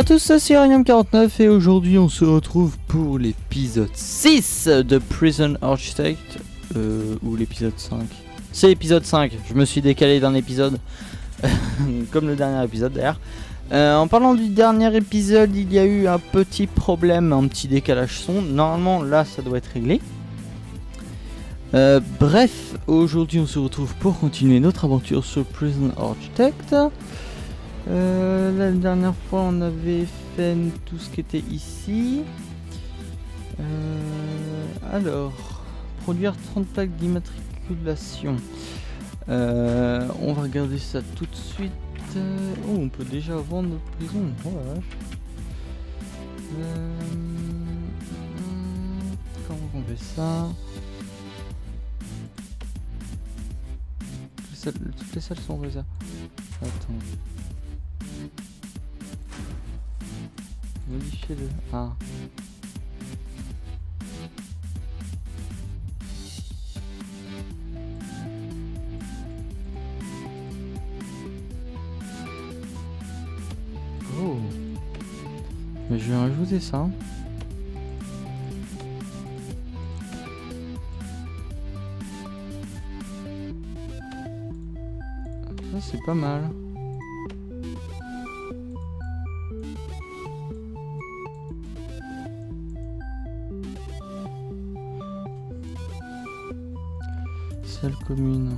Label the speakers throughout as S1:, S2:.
S1: Bonjour à tous, c'est Ariam49 et aujourd'hui on se retrouve pour l'épisode 6 de Prison Architect, ou l'épisode 5. C'est l'épisode 5, je me suis décalé d'un épisode, comme le dernier épisode d'ailleurs. En parlant du dernier épisode, il y a eu un petit problème, un petit décalage son. Normalement là ça doit être réglé. Bref, aujourd'hui on se retrouve pour continuer notre aventure sur Prison Architect. La dernière fois on avait fait tout ce qui était ici. Alors, produire 30 plaques d'immatriculation. On va regarder ça tout de suite. Oh, on peut déjà vendre notre prison. Oh la vache. Comment on fait ça? Toutes les salles sont réservées. Attends. Modifier le... Ah. Oh. Mais je vais rajouter ça. Ça c'est pas mal. Salle commune.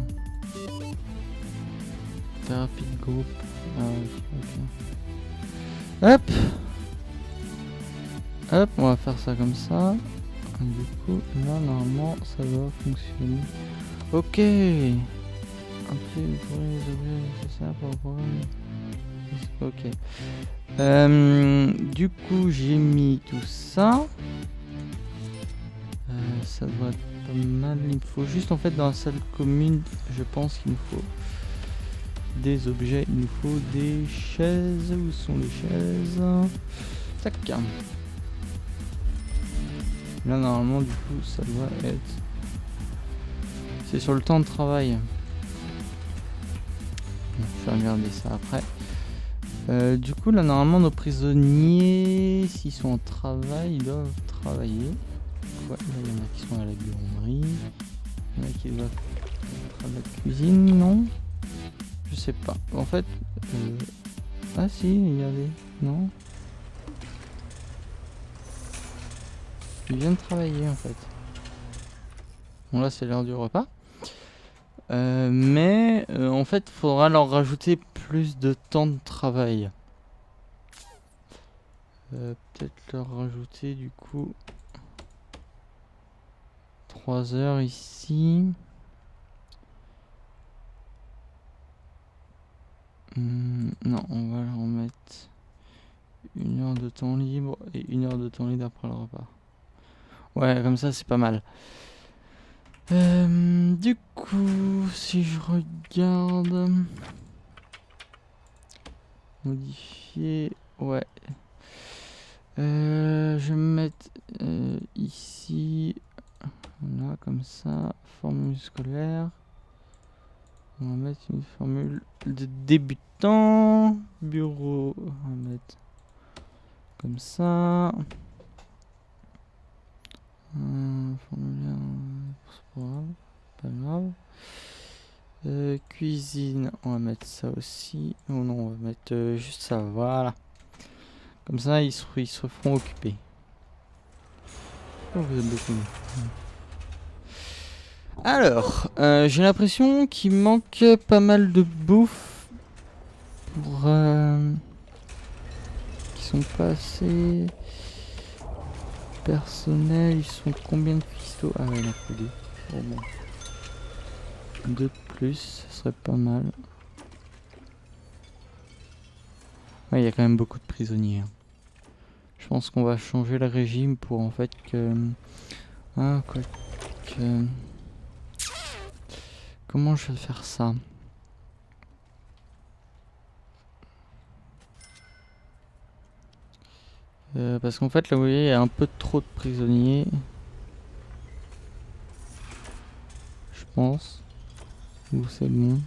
S1: Thérapie de groupe. Ah ok. Hop. Hop, on va faire ça comme ça. Du coup, là normalement ça doit fonctionner. Ok. Un peu pour les objets nécessaires pour le programme. Ok. Du coup, j'ai mis tout ça. Ça doit être pas mal. Il me faut juste en fait dans la salle commune, je pense qu'il nous faut des objets. Il nous faut des chaises. Où sont les chaises? Tac. Là normalement du coup ça doit être... C'est sur le temps de travail. Je vais regarder ça après. Du coup là normalement nos prisonniers, s'ils sont en travail, ils doivent travailler. Ouais, là il y en a qui sont à la buanderie. Il y en a qui doivent être à la cuisine, non? Je sais pas. En fait... Ah si, regardez. Non? Ils viennent travailler en fait. Bon là c'est l'heure du repas. Mais en fait il faudra leur rajouter plus de temps de travail. Peut-être leur rajouter du coup 3 heures ici. Non, on va leur mettre 1 heure de temps libre et 1 heure de temps libre après le repas. Ouais, comme ça c'est pas mal. Du coup, si je regarde... Modifier... Ouais. Je vais me mettre ici... Là, comme ça. Formule scolaire. On va mettre une formule de débutant. Bureau. On va mettre comme ça. Formulaire... C'est pas grave. Cuisine, on va mettre ça aussi. Oh non, on va mettre juste ça, voilà. Comme ça, ils se feront occuper. Oh, vous êtes beaucoup. Alors, j'ai l'impression qu'il manque pas mal de bouffe pour qui sont pas assez personnels. Ils sont combien de cuistots? Ah ouais, il en faut 2. Oh bon. 2 de plus, ce serait pas mal. Ouais, il y a quand même beaucoup de prisonniers. Je pense qu'on va changer le régime pour en fait que... Ah, quoi que... Comment je vais faire ça? Parce qu'en fait là vous voyez il y a un peu trop de prisonniers. Je pense. Ou c'est bon.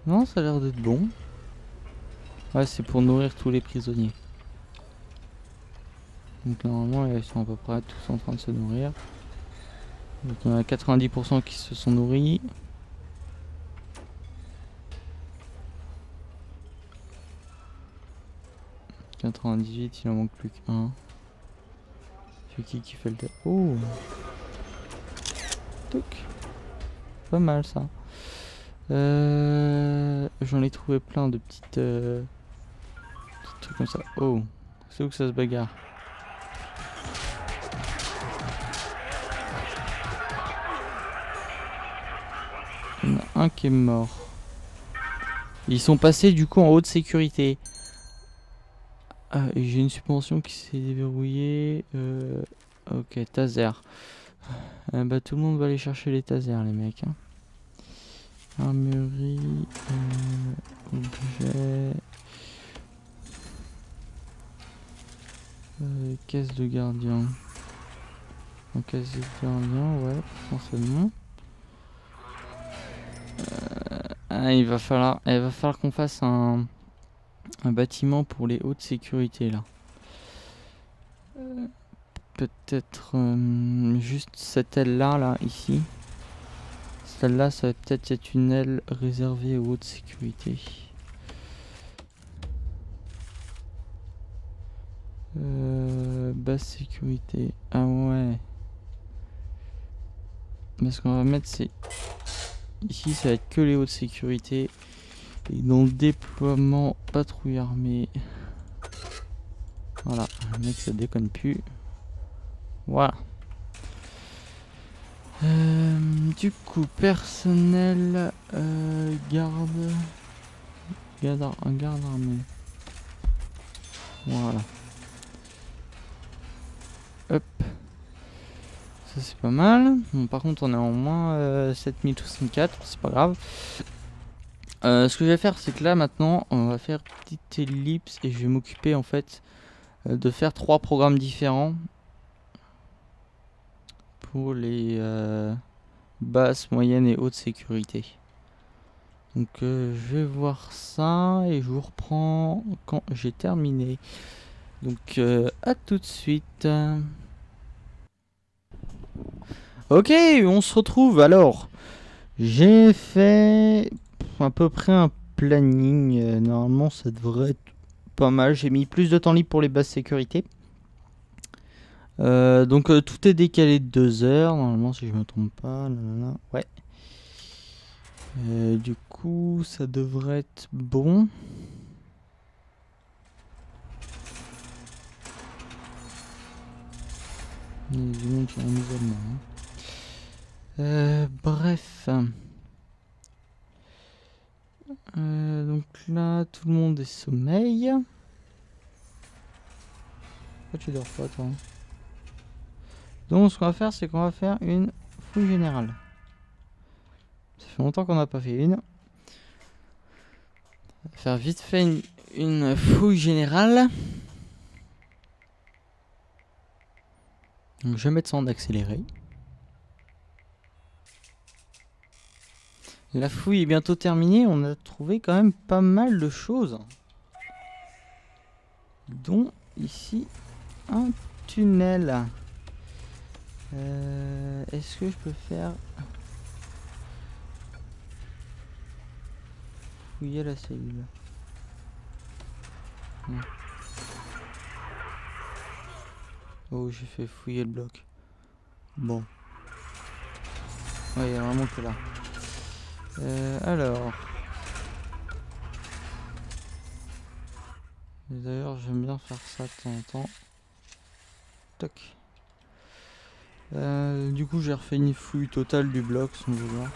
S1: Non, ça a l'air d'être bon. Ouais, c'est pour nourrir tous les prisonniers. Donc normalement, ils sont à peu près tous en train de se nourrir. Donc on a 90% qui se sont nourris. « 98, il en manque plus qu'un. C'est qui fait le test? Oh! Touc! Pas mal ça. J'en ai trouvé plein de petits trucs comme ça. Oh! C'est où que ça se bagarre? Il y en a un qui est mort. Ils sont passés du coup en haute sécurité. Ah, et j'ai une suspension qui s'est déverrouillée. Ok, taser. Bah tout le monde va aller chercher les tasers les mecs. Hein. Armurerie. Objet. Caisse de gardien. En caisse de gardien, ouais, forcément. Il va falloir qu'on fasse un bâtiment pour les hautes sécurités là. Peut-être juste cette aile là, ici. Celle-là, ça va peut-être être une aile réservée aux hautes sécurités. Basse sécurité. Ah ouais. Mais ce qu'on va mettre, c'est... Ici, ça va être que les hautes sécurités. Et dans le déploiement, patrouille armée. Voilà, le mec, ça déconne plus. Voilà. Du coup, personnel, garde armée. Voilà. Hop. Ça c'est pas mal. Bon, par contre, on est en moins 7064, c'est pas grave. Ce que je vais faire, c'est que là maintenant, on va faire petite ellipse et je vais m'occuper en fait de faire 3 programmes différents pour les basses, moyennes et haute sécurité. Donc je vais voir ça et je vous reprends quand j'ai terminé. Donc à tout de suite. Ok, on se retrouve alors. J'ai fait à peu près un planning. Normalement ça devrait être pas mal. J'ai mis plus de temps libre pour les basses sécurités. Donc tout est décalé de 2 heures. Normalement si je me trompe pas. Nanana. Ouais. Du coup ça devrait être bon. Il y a du monde qui est en isolement. Bref. Donc là, tout le monde est sommeil. Pourquoi tu dors pas, toi? Donc, ce qu'on va faire, c'est qu'on va faire une fouille générale. Ça fait longtemps qu'on n'a pas fait une. On va faire vite fait une fouille générale. Donc, je vais mettre ça en accéléré. La fouille est bientôt terminée. On a trouvé quand même pas mal de choses. Dont ici un tunnel. Est-ce que je peux faire fouiller la cellule? Non. Oh, j'ai fait fouiller le bloc. Bon. Ouais, il y a vraiment que là. Alors. D'ailleurs, j'aime bien faire ça de temps en temps. Toc. Du coup, j'ai refait une fouille totale du bloc sans vouloir.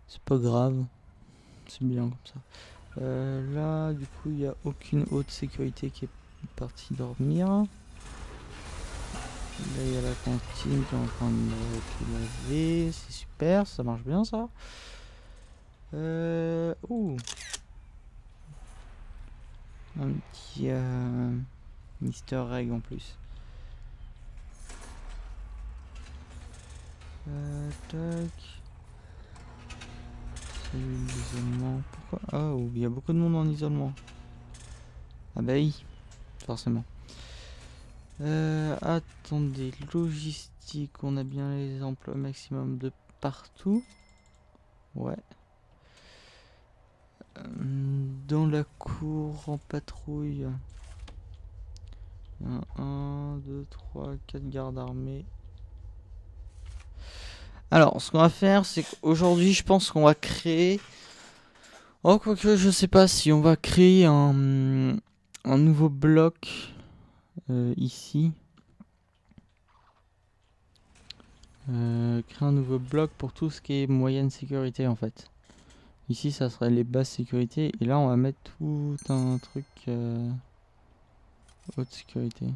S1: C'est pas grave. C'est bien comme ça. Là, du coup, il n'y a aucune haute sécurité qui est partie dormir. Là, il y a la cantine qui est en train de tout laver. C'est super, ça marche bien ça. Ouh. Un petit Mister Egg en plus. Tac. Cellule d'isolement. Pourquoi? Oh, il y a beaucoup de monde en isolement. Ah bah oui, forcément. Attendez, logistique, on a bien les emplois maximum de partout. Ouais. Dans la cour, en patrouille. 1, 2, 3, 4 gardes armés. Alors, ce qu'on va faire, c'est qu'aujourd'hui, je pense qu'on va créer... Oh, quoique, je sais pas si on va créer un nouveau bloc ici. Créer un nouveau bloc pour tout ce qui est moyenne sécurité, en fait. Ici, ça serait les bases sécurité. Et là, on va mettre tout un truc haute sécurité.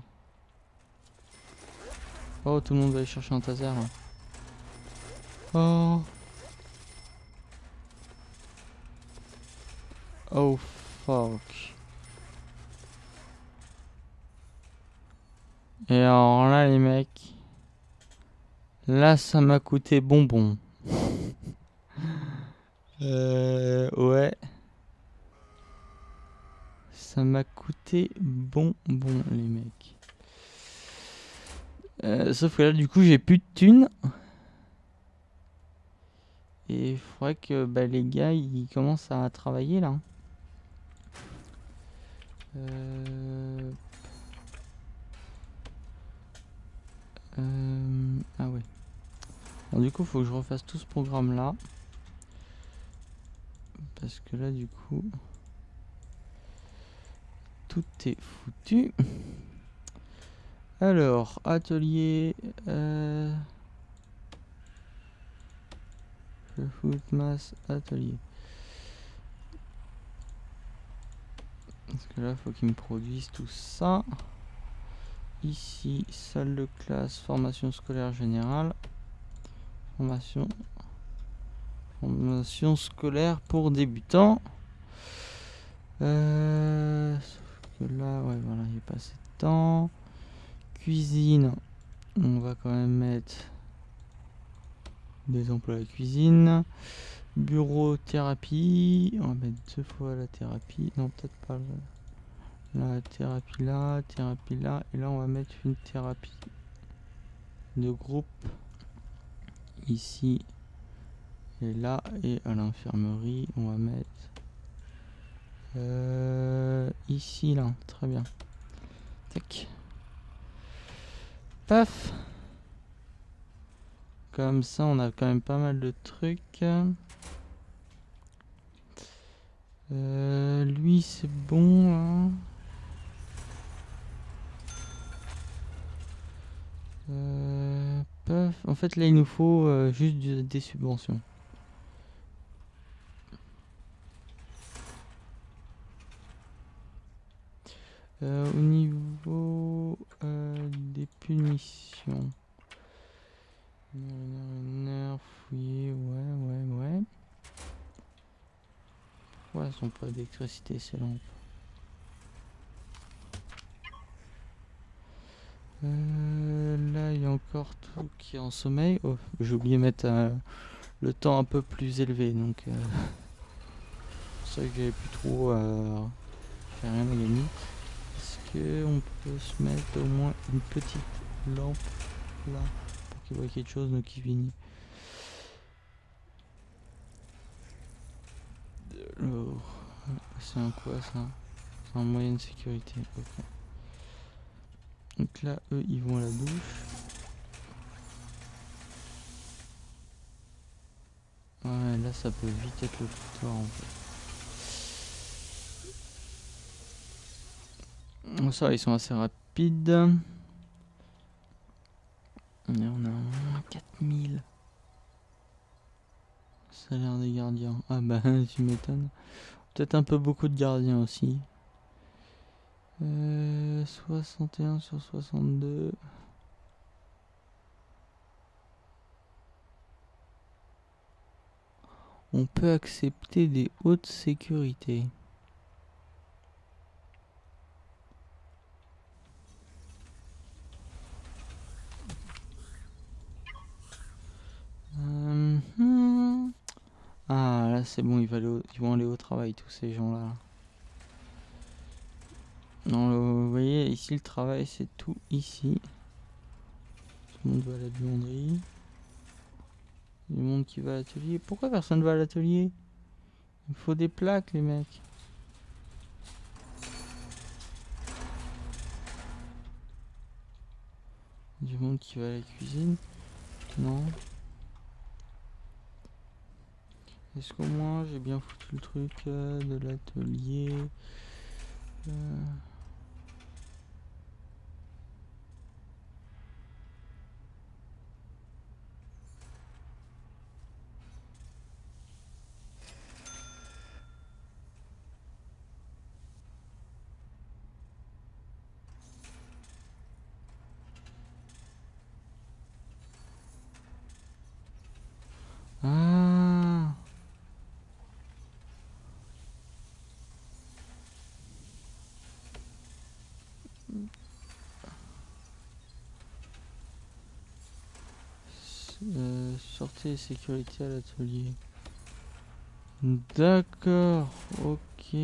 S1: Oh, tout le monde va aller chercher un taser, là. Oh. Oh, fuck. Et alors là, les mecs... Là, ça m'a coûté bonbon. Ouais. Ça m'a coûté bonbon, les mecs. Sauf que là, du coup, j'ai plus de thunes. Et il faudrait que les gars, ils commencent à travailler, là. Ah ouais. Alors, du coup, faut que je refasse tout ce programme-là. Parce que là, du coup... Tout est foutu. Alors, atelier... Foot, masse, atelier. Parce que là, faut qu'ils me produisent tout ça. Ici, salle de classe, formation scolaire générale. Formation scolaire pour débutants. Sauf que là, ouais, voilà, il n'y a pas assez de temps. Cuisine, on va quand même mettre des emplois à la cuisine. Bureau, thérapie, on va mettre 2 fois la thérapie. Non, peut-être pas la thérapie là, et là on va mettre une thérapie de groupe ici et là, et à l'infirmerie on va mettre ici là, très bien. Tac. Paf. Comme ça on a quand même pas mal de trucs. Lui c'est bon hein. Paf. En fait là il nous faut juste des subventions. Au niveau des punitions. Nerf, fouiller, ouais. Pourquoi elles sont pas d'électricité ces lampes? Là il y a encore tout qui est en sommeil. Oh, j'ai oublié de mettre le temps un peu plus élevé, donc c'est pour ça que j'avais plus trop j'ai rien à gagner. Est-ce qu'on peut se mettre au moins une petite lampe là pour qu'il voit quelque chose, donc qui finit. Alors, c'est un quoi ça? C'est en moyenne sécurité, ok. Donc là, eux, ils vont à la douche. Ouais, là, ça peut vite être le foutoir, en fait. Ça, ils sont assez rapides. Et on a au moins 4000. Salaire des gardiens. Ah bah, tu m'étonnes. Peut-être un peu beaucoup de gardiens aussi. 61 sur 62. On peut accepter des hautes sécurités. c'est bon, ils vont aller au travail, tous ces gens-là. Non, vous voyez, ici, le travail, c'est tout ici. Tout le monde va à la buanderie. Du monde qui va à l'atelier. Pourquoi personne va à l'atelier? Il faut des plaques, les mecs. Du monde qui va à la cuisine. Non. Est-ce qu'au moins j'ai bien foutu le truc de l'atelier Ah, sortie et sécurité à l'atelier. D'accord, ok.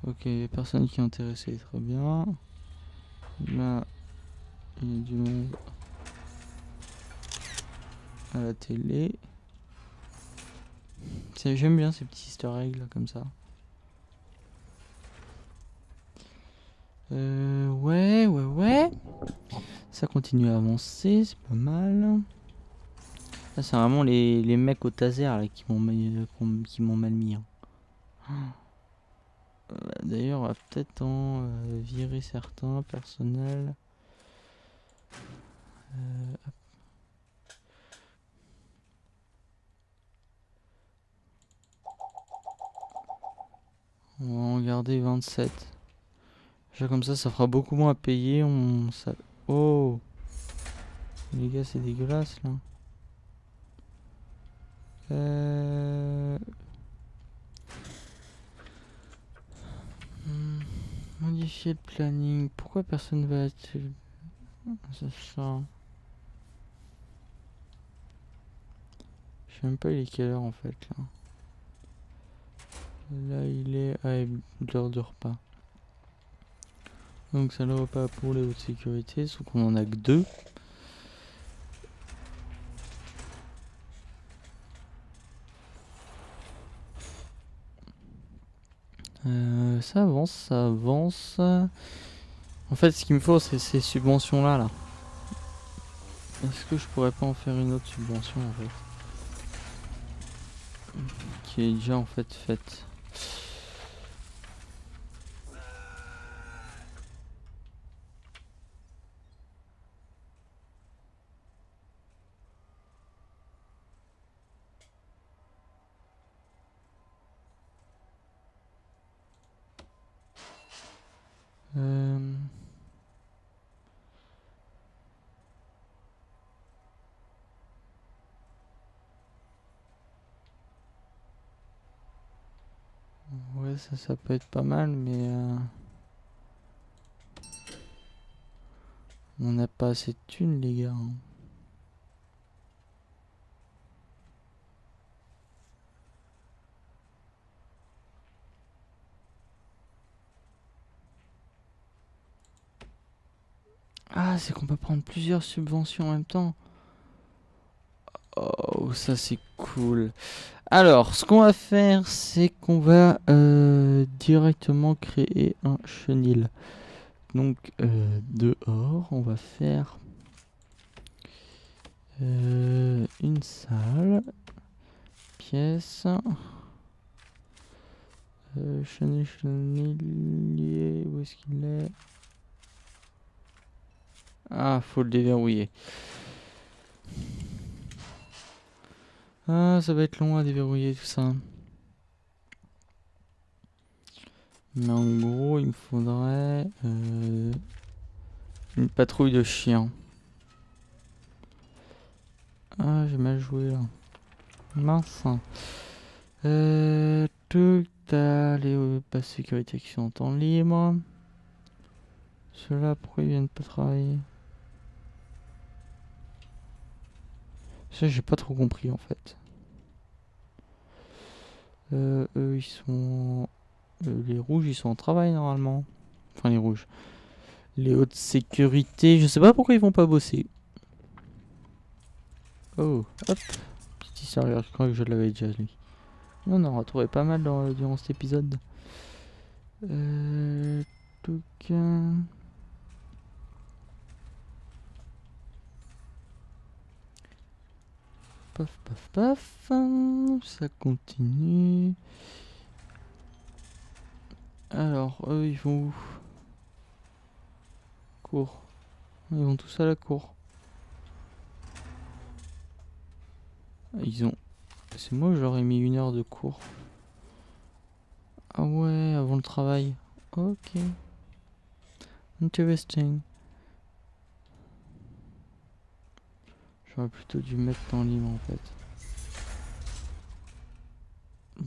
S1: Ok, personne qui est intéressé, très bien. Là, il y a du monde à la télé. J'aime bien ces petits easter eggs là, comme ça. Ouais. Ça continue à avancer, c'est pas mal. Là, c'est vraiment les mecs au taser là, qui m'ont mal mis. Hein. D'ailleurs, on va peut-être en virer certains personnels. On va en garder 27. Déjà comme ça fera beaucoup moins à payer. Oh, les gars, c'est dégueulasse là. Modifier le planning. Pourquoi personne va être... C'est ça. Je sais même pas il est quelle heure en fait là. Là il est à l'heure de repas. Donc c'est le repas pour les hautes sécurités, sauf qu'on en a que 2. Ça avance. En fait, ce qu'il me faut, c'est ces subventions-là. Là. Est-ce que je pourrais pas en faire une autre subvention, en fait? Qui est déjà, en fait, faite. Ouais, ça peut être pas mal, mais... on n'a pas assez de thunes, les gars. Hein. Ah, c'est qu'on peut prendre plusieurs subventions en même temps. Oh, ça c'est cool. Alors, ce qu'on va faire, c'est qu'on va directement créer un chenil. Donc, dehors, on va faire une salle, pièce, chenilier, où est-ce qu'il est? Ah, faut le déverrouiller. Ah, ça va être long à déverrouiller tout ça. Mais en gros, il me faudrait une patrouille de chiens. Ah, j'ai mal joué là. Mince. T'as les passes sécurité qui sont en temps libre. Ceux-là, pourquoi ils viennent pas travailler? Ça, j'ai pas trop compris en fait. Eux, ils sont. Les rouges, ils sont en travail normalement. Enfin, les rouges. Les hautes sécurités, je sais pas pourquoi ils vont pas bosser. Oh, hop. Petit serveur, je crois que je l'avais déjà lui. On en a retrouvé pas mal durant cet épisode. Donc, paf, paf, paf. Ça continue. Alors, eux, ils vont où? Cours. Ils vont tous à la cour. Ils ont... C'est moi, j'aurais mis 1 heure de cours. Ah ouais, avant le travail. Ok. Interesting. J'aurais plutôt dû mettre temps libre en fait.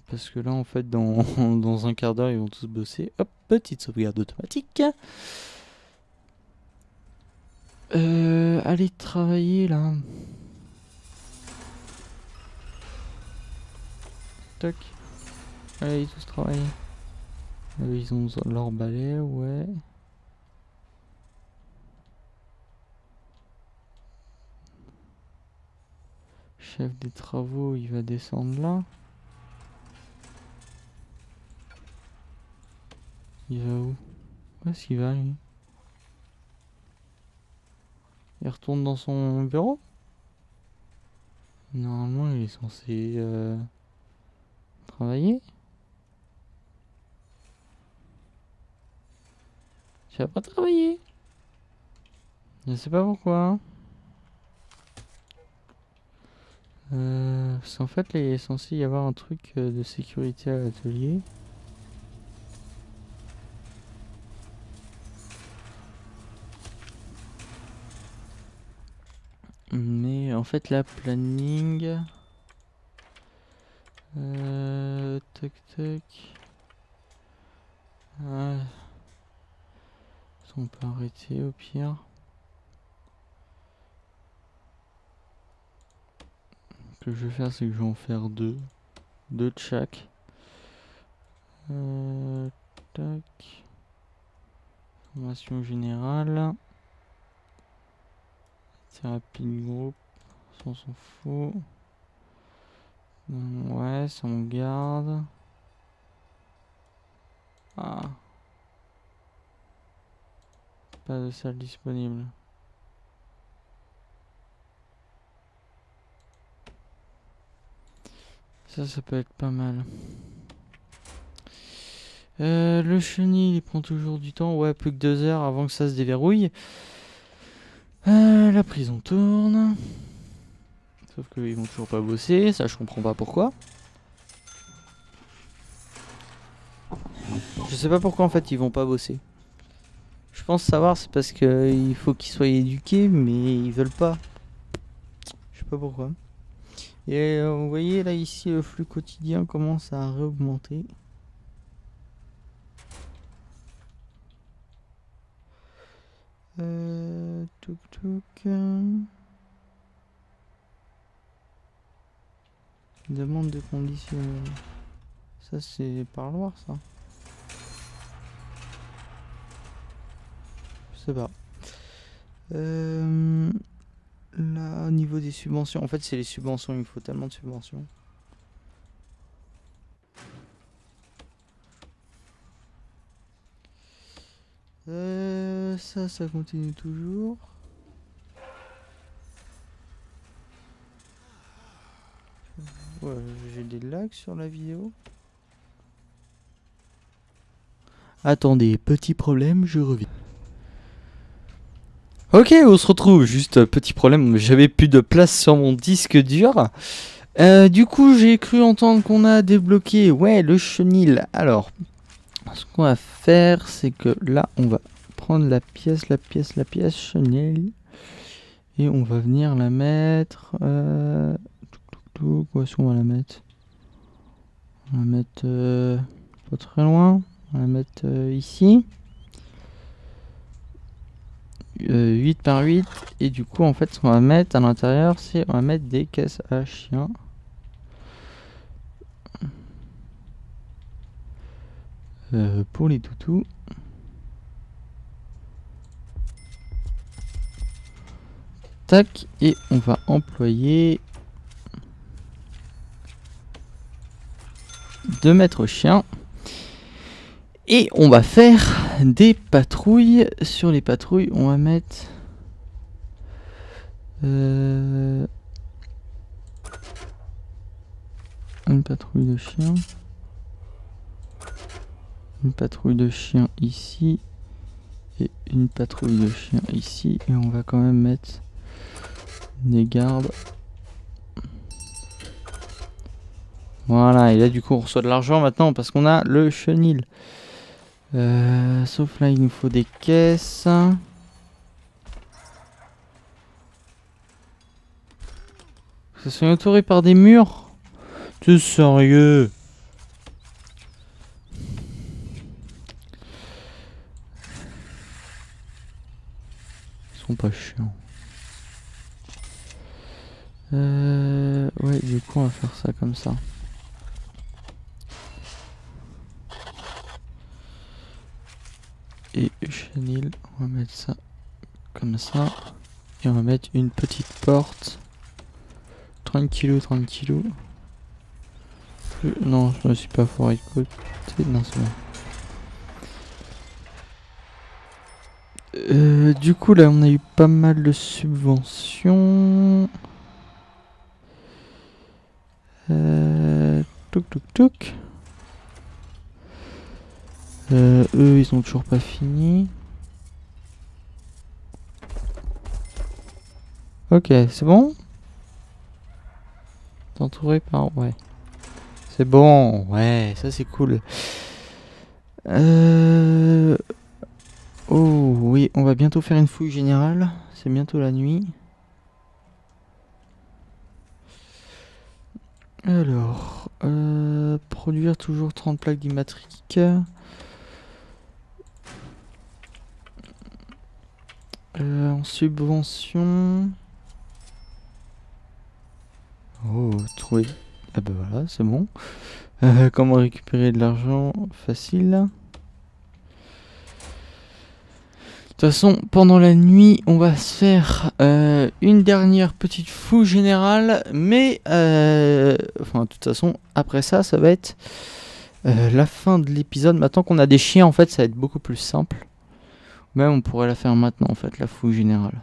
S1: Parce que là en fait dans, dans un quart d'heure ils vont tous bosser. Hop, petite sauvegarde automatique. Allez travailler là. Toc. Allez tous travailler. Ils ont leur balai, ouais. Chef des travaux, il va descendre là. Il va où? Où est-ce qu'il va lui? Il retourne dans son bureau? Normalement il est censé travailler. Tu vas pas travailler. Je sais pas pourquoi. Parce qu'en fait, là, il est censé y avoir un truc de sécurité à l'atelier. Mais en fait, là, planning. Tac tac. Ah. On peut arrêter au pire. Ce que je vais faire, c'est que je vais en faire deux. Deux de chaque. Tac. Formation générale. Thérapie de groupe. Ça, on s'en fout. Ouais, ça on garde. Ah. Pas de salle disponible. Ça peut être pas mal. Le chenil, il prend toujours du temps. Ouais, plus que 2 heures avant que ça se déverrouille. La prison tourne. Sauf qu'ils vont toujours pas bosser. Ça, je comprends pas pourquoi. Je sais pas pourquoi en fait ils vont pas bosser. Je pense savoir, c'est parce qu'il faut qu'ils soient éduqués, mais ils veulent pas. Je sais pas pourquoi. Et vous voyez là ici le flux quotidien commence à réaugmenter. Touk touk. Demande de conditionnel. Ça c'est parloir ça. Je sais pas. Là au niveau des subventions. En fait c'est les subventions, il me faut tellement de subventions. Ça continue toujours. Ouais, j'ai des lags sur la vidéo. Attendez, petit problème, je reviens. Ok, on se retrouve. Juste petit problème, j'avais plus de place sur mon disque dur. Du coup, j'ai cru entendre qu'on a débloqué, ouais, le chenil. Alors, ce qu'on va faire, c'est que là, on va prendre la pièce chenil. Et on va venir la mettre... où est-ce qu'on va la mettre? On va la mettre pas très loin. On va la mettre ici. 8 par 8. Et du coup, en fait, ce qu'on va mettre à l'intérieur, c'est on va mettre des caisses à chiens. Pour les toutous. Tac, et on va employer 2 maîtres chiens. Et on va faire des patrouilles. Sur les patrouilles, on va mettre une patrouille de chiens. Une patrouille de chiens ici. Et une patrouille de chiens ici. Et on va quand même mettre des gardes. Voilà, et là du coup on reçoit de l'argent maintenant parce qu'on a le chenil. Sauf là il nous faut des caisses. Ça sont entourés par des murs. T'es sérieux? Ils sont pas chiants. Ouais, du coup on va faire ça comme ça. Et chenil, on va mettre ça comme ça. Et on va mettre une petite porte. Tranquillou, tranquillou. Non, je me suis pas foiré de côté. Non, c'est bon. Du coup, là, on a eu pas mal de subventions. Touk touk touk. Eux, ils ont toujours pas fini. Ok, c'est bon? T'es entouré par... Ouais. C'est bon, ouais, ça c'est cool. Oh oui, on va bientôt faire une fouille générale. C'est bientôt la nuit. Alors, produire toujours 30 plaques d'immatrique. En subvention. Oh, trouver. Ah bah voilà, c'est bon. Comment récupérer de l'argent? Facile. De toute façon, pendant la nuit, on va se faire une dernière petite fouille générale. Mais, enfin, de toute façon, après ça, ça va être la fin de l'épisode. Maintenant qu'on a des chiens, en fait, ça va être beaucoup plus simple. Même, on pourrait la faire maintenant, en fait, la fouille générale.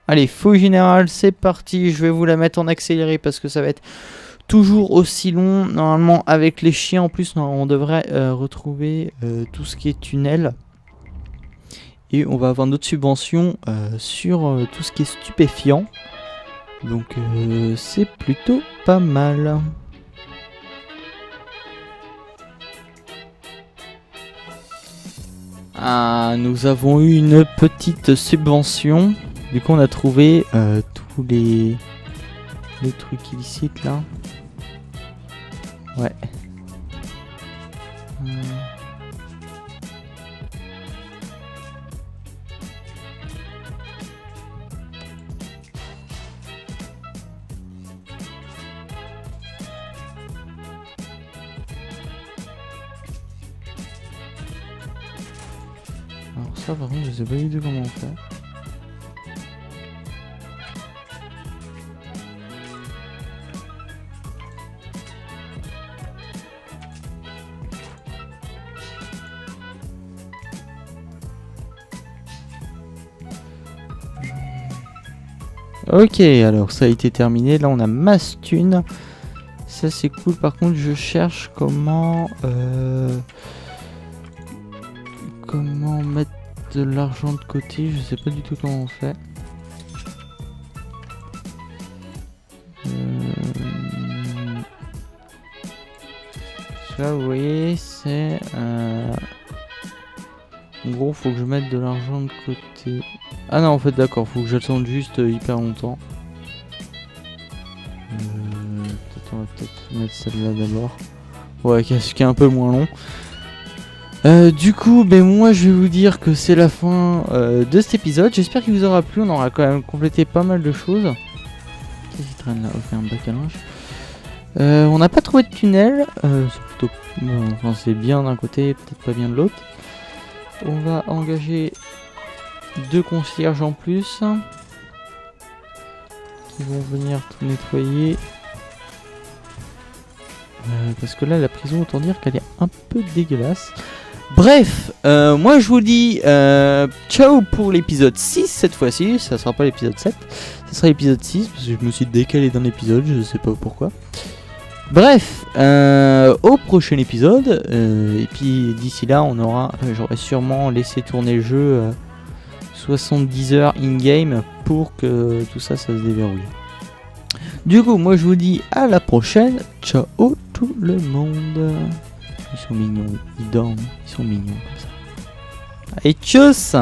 S1: Allez, fouille générale, c'est parti. Je vais vous la mettre en accéléré parce que ça va être toujours aussi long. Normalement, avec les chiens, en plus, on devrait retrouver tout ce qui est tunnel. Et on va avoir notre subvention sur tout ce qui est stupéfiant. Donc c'est plutôt pas mal. Ah, nous avons eu une petite subvention. Du coup on a trouvé tous les trucs illicites là. Ouais. Alors ça par contre je sais pas du tout comment on fait. Ok, alors ça a été terminé. Là on a masse thune. Ça c'est cool. Par contre je cherche comment mettre de l'argent de côté. Je sais pas du tout comment on fait. Ça vous voyez c'est en gros faut que je mette de l'argent de côté. Ah non en fait d'accord, faut que j'attende juste hyper longtemps. Peut-être on va peut-être mettre celle-là d'abord. Ouais, qui est un peu moins long. Du coup, moi je vais vous dire que c'est la fin de cet épisode. J'espère qu'il vous aura plu. On aura quand même complété pas mal de choses. Qu'est-ce qui traîne là? Ok, un bac à linge. On n'a pas trouvé de tunnel. C'est plutôt. Enfin, c'est bien d'un côté, peut-être pas bien de l'autre. On va engager 2 concierges en plus qui vont venir tout nettoyer. Parce que là, la prison, autant dire qu'elle est un peu dégueulasse. Bref, moi je vous dis ciao pour l'épisode 6 cette fois-ci. Ça sera pas l'épisode 7, ça sera l'épisode 6 parce que je me suis décalé d'un épisode, je sais pas pourquoi. Bref, au prochain épisode. Et puis d'ici là, j'aurai sûrement laissé tourner le jeu 70 heures in-game pour que tout ça se déverrouille. Du coup, moi je vous dis à la prochaine. Ciao tout le monde. Ils sont mignons, ils dorment, ils sont mignons comme ça. Allez, tchuss!